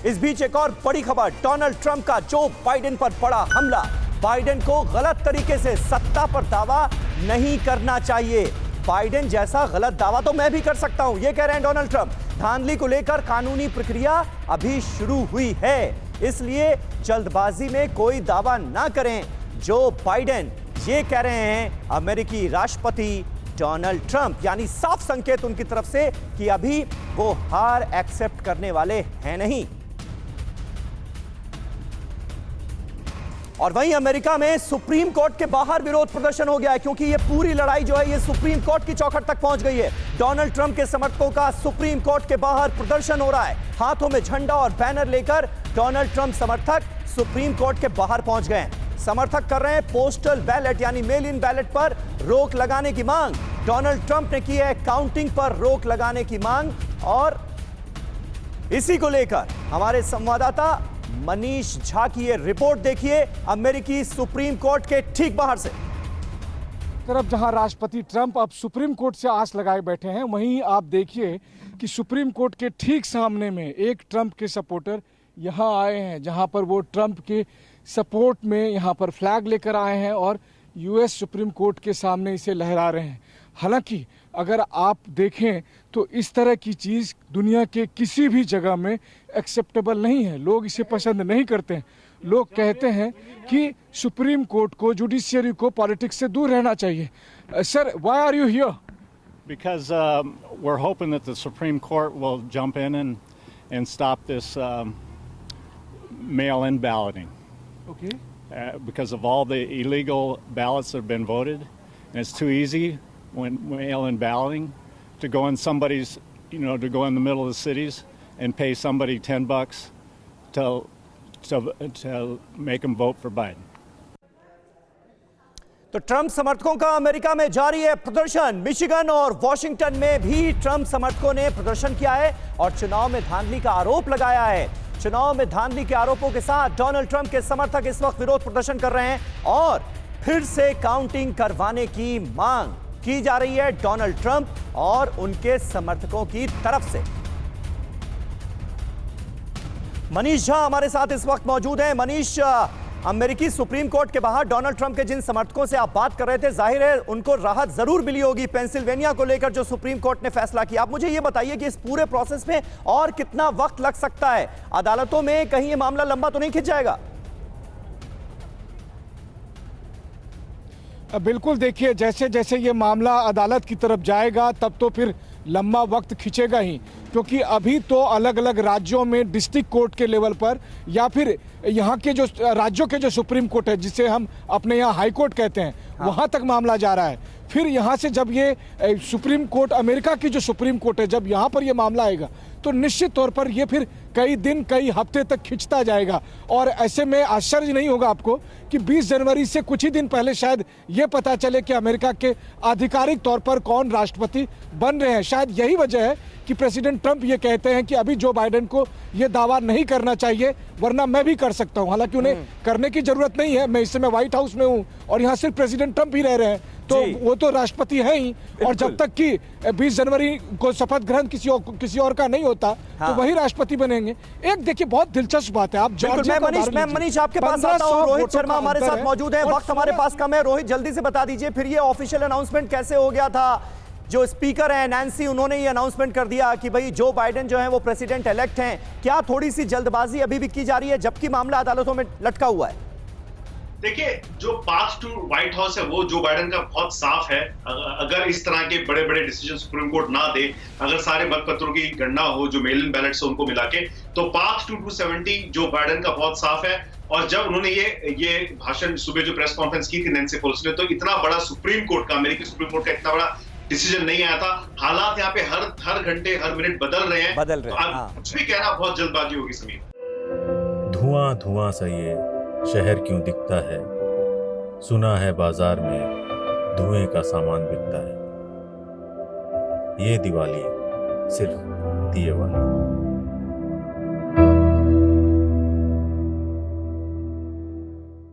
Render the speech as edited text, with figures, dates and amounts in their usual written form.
इस बीच एक और बड़ी खबर, डोनाल्ड ट्रंप का जो बाइडेन पर पड़ा हमला। बाइडेन को गलत तरीके से सत्ता पर दावा नहीं करना चाहिए। बाइडेन जैसा गलत दावा तो मैं भी कर सकता हूं, यह कह रहे हैं डोनाल्ड ट्रंप। धांधली को लेकर कानूनी प्रक्रिया अभी शुरू हुई है, इसलिए जल्दबाजी में कोई दावा ना करें। जो बाइडेन ये कह रहे हैं अमेरिकी राष्ट्रपति डोनाल्ड ट्रंप, यानी साफ संकेत उनकी तरफ से कि अभी वो हार एक्सेप्ट करने वाले हैं नहीं। और वहीं अमेरिका में सुप्रीम कोर्ट के बाहर विरोध प्रदर्शन हो गया है, क्योंकि ये पूरी लड़ाई जो है ये सुप्रीम कोर्ट की चौखट तक पहुंच गई है। डोनाल्ड ट्रंप के समर्थकों का सुप्रीम कोर्ट के बाहर प्रदर्शन हो रहा है। हाथों में झंडा और बैनर लेकर डोनाल्ड ट्रंप समर्थक सुप्रीम कोर्ट के बाहर पहुंच गए हैं। समर्थक कर रहे हैं पोस्टल बैलेट यानी मेल इन बैलेट पर रोक लगाने की मांग। डोनाल्ड ट्रंप ने की है काउंटिंग पर रोक लगाने की मांग। और इसी को लेकर हमारे संवाददाता मनीष झा की ये रिपोर्ट देखिए अमेरिकी सुप्रीम कोर्ट के ठीक बाहर से। तरफ जहां राष्ट्रपति ट्रंप अब सुप्रीम कोर्ट से आस लगाए बैठे हैं, वहीं आप देखिए कि सुप्रीम कोर्ट के ठीक सामने में एक ट्रंप के सपोर्टर यहां आए हैं, जहां पर वो ट्रंप के सपोर्ट में यहां पर फ्लैग लेकर आए हैं और यूएस सुप्रीम कोर्ट के सामने इसे लहरा रहे हैं। हालांकि अगर आप देखें तो इस तरह की चीज़ दुनिया के किसी भी जगह में एक्सेप्टेबल नहीं है। लोग इसे पसंद नहीं करते हैं। लोग कहते हैं कि सुप्रीम कोर्ट को, जुडिशियरी को पॉलिटिक्स से दूर रहना चाहिए। Sir, why are you here? Because we're hoping that the Supreme Court will jump in and stop this mail-in balloting. Okay. Because of all the illegal ballots that have been voted, and it's too easy when mail-in balloting to go in somebody's, to go in the middle of the cities and pay somebody $10 to make them vote for Biden. तो Trump समर्थकों का America में जारी है प्रदर्शन। Michigan और Washington में भी ट्रंप समर्थकों ने प्रदर्शन किया है और चुनाव में धांधली का आरोप लगाया है। चुनाव में धांधली के आरोपों के साथ डोनाल्ड ट्रंप के समर्थक इस वक्त विरोध प्रदर्शन कर रहे हैं और फिर से काउंटिंग करवाने की मांग की जा रही है डोनाल्ड ट्रंप और उनके समर्थकों की तरफ से। मनीष झा हमारे साथ इस वक्त मौजूद हैं। मनीष, अमेरिकी सुप्रीम कोर्ट के बाहर डोनाल्ड ट्रंप के जिन समर्थकों से आप बात कर रहे थे, जाहिर है उनको राहत जरूर मिली होगी पेंसिल्वेनिया को लेकर जो सुप्रीम कोर्ट ने फैसला किया। आप मुझे यह बताइए कि इस पूरे प्रोसेस में और कितना वक्त लग सकता है? अदालतों में कहीं यह मामला लंबा तो नहीं खिंच जाएगा? बिल्कुल, देखिए जैसे जैसे ये मामला अदालत की तरफ जाएगा तब तो फिर लंबा वक्त खींचेगा ही, क्योंकि अभी तो अलग अलग राज्यों में डिस्ट्रिक्ट कोर्ट के लेवल पर या फिर यहाँ के जो राज्यों के जो सुप्रीम कोर्ट है, जिसे हम अपने यहाँ हाई कोर्ट कहते हैं, वहाँ तक मामला जा रहा है। फिर यहाँ से जब ये सुप्रीम कोर्ट, अमेरिका की जो सुप्रीम कोर्ट है, जब यहाँ पर ये मामला आएगा तो निश्चित तौर पर ये फिर कई दिन, कई हफ्ते तक खिंचता जाएगा। और ऐसे में आश्चर्य नहीं होगा आपको कि 20 जनवरी से कुछ ही दिन पहले शायद ये पता चले कि अमेरिका के आधिकारिक तौर पर कौन राष्ट्रपति बन रहे हैं। शायद यही वजह है कि प्रेसिडेंट ट्रंप ये कहते हैं कि अभी जो बाइडेन को ये दावा नहीं करना चाहिए, वरना मैं भी कर सकता हूं। हालांकि उन्हें करने की जरूरत नहीं है। मैं इस समय व्हाइट हाउस में हूं और यहाँ सिर्फ प्रेसिडेंट ट्रंप ही रह रहे हैं, तो वो तो राष्ट्रपति है ही। और जब तक कि 20 जनवरी को शपथ ग्रहण किसी और का नहीं होता, तो वही राष्ट्रपति बनेंगे। एक देखिए बहुत दिलचस्प बात है, आप मैं मनीष आपके पास आता हूं। रोहित शर्मा हमारे साथ मौजूद है। वक्त हमारे पास कम है। रोहित, जल्दी से बता दीजिए फिर ये ऑफिशियल अनाउंसमेंट कैसे हो गया था? जो स्पीकर है नैंसी, उन्होंने ये अनाउंसमेंट कर दिया कि भाई जो बाइडेन जो है वो प्रेसिडेंट इलेक्ट हैं। क्या थोड़ी सी जल्दबाजी अभी भी की जा रही है जबकि मामला अदालतों में लटका हुआ है? देखिए, जो पाथ टू व्हाइट हाउस है वो जो बाइडेन का बहुत साफ है। अगर इस तरह के बड़े बड़े डिसीजन सुप्रीम कोर्ट ना दे, अगर सारे मतपत्रों की गणना हो जो मेल इन बैलेट से उनको मिला के, तो पाथ टू 270 जो बाइडेन का बहुत साफ है। और जब उन्होंने ये भाषण सुबह जो प्रेस कॉन्फ्रेंस की थी नैंसी पेलोसी ने, तो इतना बड़ा सुप्रीम कोर्ट का, अमेरिकी सुप्रीम कोर्ट का इतना बड़ा डिसीजन नहीं आया था। हालात यहाँ पे हर घंटे, हर मिनट बदल रहे हैं। तो अब कुछ भी कहना बहुत जल्दबाजी होगी। समीर, धुआं धुआं सा ये शहर क्यों दिखता है? सुना है बाजार में धुएं का सामान बिकता है। ये दिवाली सिर्फ दिए वाली।